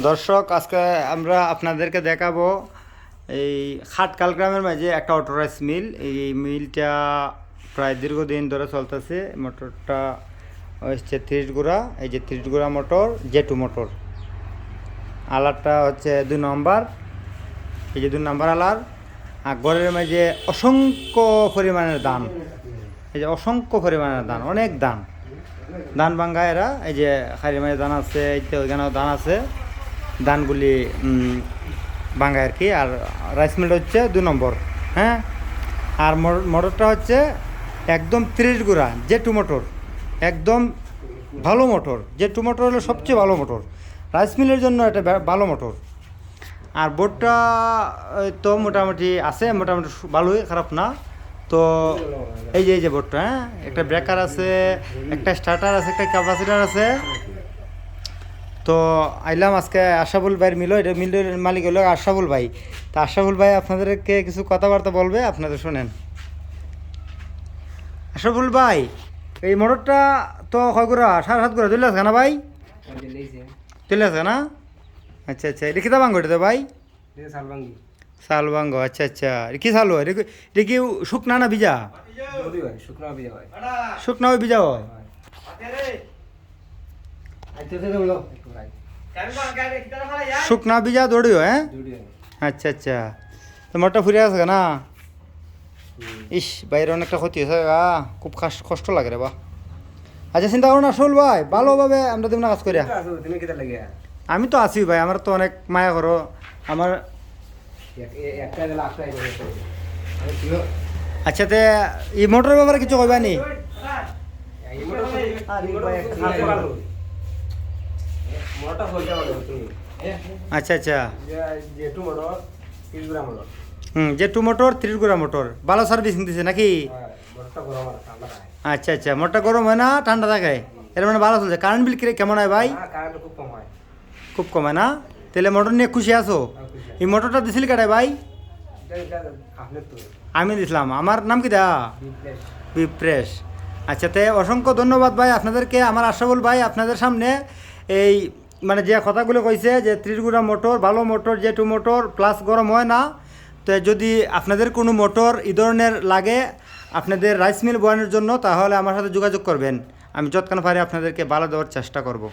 দর্শক, আজকে আমরা আপনাদেরকে দেখাবো এই খাটকাল গ্রামের মাঝে একটা অটো রাইস মিল। এই মিলটা প্রায় দীর্ঘদিন ধরে চলতেছে। মোটরটা হচ্ছে 30 গুড়া, এই যে 30 গুড়া মোটর, জেটু মোটর। আলারটা হচ্ছে 2 নম্বর, এই যে 2 নম্বর আলার। আর ঘরের মাঝে অসংখ্য পরিমাণের ধান, এই যে অসংখ্য পরিমাণের ধান, অনেক ধান ধান ভাঙ্গা এরা। এই যে খারির মাঝে ধান আছে, এই তো ওইখানেও ধান আছে, ধানগুলি ভাঙ্গায় আর কি। আর রাইস মিলটা হচ্ছে 2 নম্বর, হ্যাঁ। আর মোটরটা হচ্ছে একদম 30 গুড়া জেটু মোটর, একদম ভালো মোটর। জেটু মোটর হলো সবচেয়ে ভালো মোটর, রাইস মিলের জন্য এটা ভালো মোটর। আর বোর্ডটা তো মোটামুটি আছে, মোটামুটি ভালোই, খারাপ না। তো এই যে বোর্ডটা, হ্যাঁ, একটা ব্রেকার আছে, একটা স্টার্টার আছে, একটা ক্যাপাসিটার আছে। তো আইলাম আজকে আশরাফুল ভাইয়ের মিল, এটা মিলের মালিক হলো আশরাফুল ভাই। তা আশরাফুল ভাই আপনাদেরকে কিছু কথাবার্তা বলবে, আপনাদের শোনেন। আশরাফুল ভাই, এই মোটরটা তো কয় গুড়া? 7.5 গুড়া চলে আসে না ভাই? চলে আসে না? আচ্ছা আচ্ছা, এটা কিতা ভাঙ্গ এটা ভাই? শাল ভাঙ্গ, আচ্ছা আচ্ছা। কি শাল হয় এটা? কি শুকনা না ভিজা? শুকনা হয়, ভিজা হয়? শুকনা ভিজা দৌড়িও, হ্যাঁ। আচ্ছা আচ্ছা, তো মোটরটা ফুরে আছে না? ইস, বাইরে অনেকটা ক্ষতি হয়েছে গা, খুব কষ্ট লাগে রে বা। আচ্ছা, চিন্তা করো না আসল ভাই, ভালোভাবে আমরা তুমি কাজ করিয়া। আমি তো আছি ভাই, আমার তো অনেক মায়া করো আমার। আচ্ছা, তে এই মোটরের ব্যাপারে কিছু কইবা নি? আচ্ছা আচ্ছা, জেটু মোটর 30 গুড়া মোটর, ভালো সার্ভিসিং দিছে নাকি? আচ্ছা আচ্ছা, মোটরটা গরম হয় না ঠান্ডা থাকে? এর মানে ভালো চলছে। কারেন্ট বিল কেমন হয় ভাই? খুব কম হয় না? তাহলে মোটর নিয়ে খুশি আছো? এই মোটরটা দিছিল কাটায় ভাই? আমি দিছিলাম। আমার নাম কি দা? বিপ্রেশ। আচ্ছা, তে অসংখ্য ধন্যবাদ ভাই আপনাদেরকে। আমার আশরাফুল ভাই আপনাদের সামনে এই মানে যে কথাগুলো কইছে যে 30 গুড়া মোটর ভালো মোটর, জেটু মোটর, প্লাস গরম হয় না। তো যদি আপনাদের কোনো মোটর এই ধরনের লাগে আপনাদের রাইস মিল বয়ানোর জন্য, তাহলে আমার সাথে যোগাযোগ করবেন। আমি যতক্ষণ পারি আপনাদেরকে ভালো দেওয়ার চেষ্টা করব।